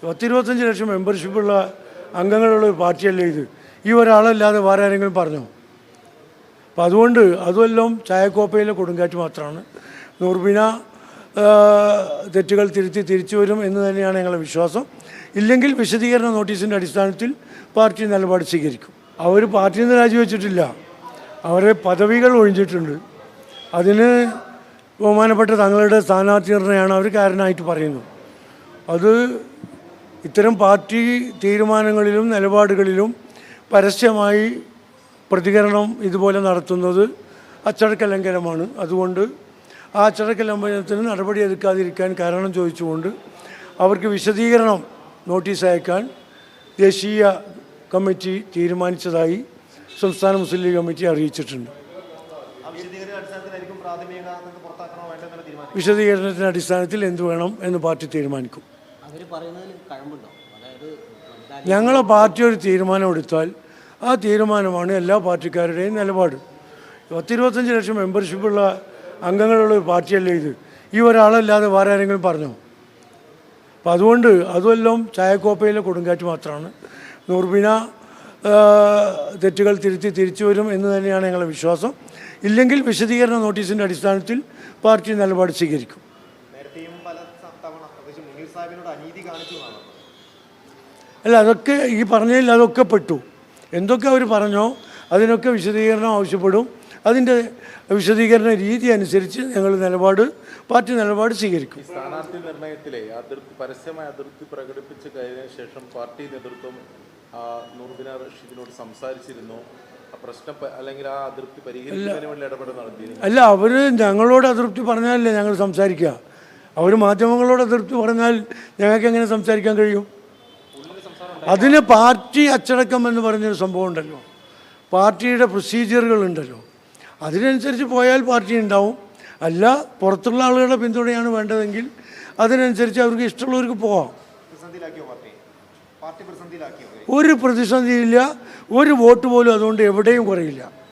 10-25 ലക്ഷം മെമ്പർഷിപ്പുള്ള അംഗങ്ങളുള്ള ഒരു പാർട്ടിയല്ലേ ഇത്. ഈ ഒരാളല്ലാതെ വേറെ ആരെങ്കിലും പറഞ്ഞോ? അപ്പം അതുകൊണ്ട് അതുമെല്ലാം ചായക്കോപ്പയിലെ കൊടുങ്കാറ്റ് മാത്രമാണ്. നൂർബിന തെറ്റുകൾ തിരിച്ചു വരും എന്ന് തന്നെയാണ് ഞങ്ങളുടെ വിശ്വാസം. ഇല്ലെങ്കിൽ വിശദീകരണ നോട്ടീസിൻ്റെ അടിസ്ഥാനത്തിൽ പാർട്ടി നിലപാട് സ്വീകരിക്കും. അവർ പാർട്ടിയിൽ നിന്ന് രാജിവെച്ചിട്ടില്ല, അവരെ പദവികൾ ഒഴിഞ്ഞിട്ടുണ്ട്. അതിന് ബഹുമാനപ്പെട്ട തങ്ങളുടെ സ്ഥാനാർത്ഥി നിർണ്ണയമാണ് അവർ കാരണമായിട്ട് പറയുന്നത്. അത് ഇത്തരം പാർട്ടി തീരുമാനങ്ങളിലും നിലപാടുകളിലും പരസ്യമായി പ്രതികരണം ഇതുപോലെ നടത്തുന്നത് അച്ചടക്ക ലംഘനമാണ്. അതുകൊണ്ട് ആ അച്ചടക്ക ലംഘനത്തിന് നടപടി എടുക്കാതിരിക്കാൻ കാരണം ചോദിച്ചുകൊണ്ട് അവർക്ക് വിശദീകരണം നോട്ടീസ് അയക്കാൻ ദേശീയ കമ്മിറ്റി തീരുമാനിച്ചതായി സംസ്ഥാന മുസ്ലിം ലീഗ് കമ്മിറ്റി അറിയിച്ചിട്ടുണ്ട്. വിശദീകരണത്തിൻ്റെ അടിസ്ഥാനത്തിൽ എന്ത് വേണം എന്ന് പാർട്ടി തീരുമാനിക്കും. ഞങ്ങളെ പാർട്ടി ഒരു തീരുമാനമെടുത്താൽ ആ തീരുമാനമാണ് എല്ലാ പാർട്ടിക്കാരുടെയും നിലപാട്. 10-25 ലക്ഷം മെമ്പർഷിപ്പുള്ള അംഗങ്ങളുള്ള ഒരു പാർട്ടിയല്ലേ ഇത്. ഈ ഒരാളല്ലാതെ വേറെ ആരെങ്കിലും പറഞ്ഞോ? അപ്പം അതുകൊണ്ട് അതുമെല്ലാം ചായക്കോപ്പയിലെ കൊടുങ്കാറ്റ് മാത്രമാണ്. നൂർബിന തെറ്റുകൾ തിരിച്ചു വരും എന്ന് തന്നെയാണ് ഞങ്ങളുടെ വിശ്വാസം. ഇല്ലെങ്കിൽ വിശദീകരണ നോട്ടീസിൻ്റെ അടിസ്ഥാനത്തിൽ പാർട്ടി നിലപാട് സ്വീകരിക്കും. അല്ല, അതൊക്കെ ഈ പറഞ്ഞതിൽ അതൊക്കെ പെട്ടു. എന്തൊക്കെ അവർ പറഞ്ഞോ അതിനൊക്കെ വിശദീകരണം ആവശ്യപ്പെടും. അതിൻ്റെ വിശദീകരണ രീതി അനുസരിച്ച് ഞങ്ങൾ പാർട്ടി നിലപാട് സ്വീകരിക്കും. സ്ഥാനാർത്ഥി നിർണയത്തിലെ പരസ്യമായ അതിർത്തി പ്രകടിപ്പിച്ച് കഴിഞ്ഞ ശേഷം പാർട്ടി നേതൃത്വം നൂർബിന റഷീദിനോട് സംസാരിച്ചിരുന്നു. പ്രശ്നം അല്ലെങ്കിൽ ആ അതിർത്തി പരിഹരിക്കുന്നതിന് വേണ്ടി ഇടപെടൽ നടത്തിയിരുന്നു. അല്ല, അവർ ഞങ്ങളോട് അതൃപ്തി പറഞ്ഞാലല്ലേ ഞങ്ങൾ സംസാരിക്കുക. അവർ മാധ്യമങ്ങളോട് അതൃപ്തി പറഞ്ഞാൽ ഞങ്ങൾക്ക് എങ്ങനെ സംസാരിക്കാൻ കഴിയും? അതിന് പാർട്ടി അച്ചടക്കം എന്ന് പറഞ്ഞൊരു സംഭവം ഉണ്ടല്ലോ, പാർട്ടിയുടെ പ്രൊസീജിയറുകളുണ്ടല്ലോ, അതിനനുസരിച്ച് പോയാൽ പാർട്ടി ഉണ്ടാവും. അല്ല, പുറത്തുള്ള ആളുകളുടെ പിന്തുണയാണ് വേണ്ടതെങ്കിൽ അതിനനുസരിച്ച് അവർക്ക് ഇഷ്ടമുള്ളവർക്ക് പോവാം. ഒരു പ്രതിസന്ധിയില്ല, ഒരു വോട്ട് പോലും അതുകൊണ്ട് എവിടെയും കുറയില്ല.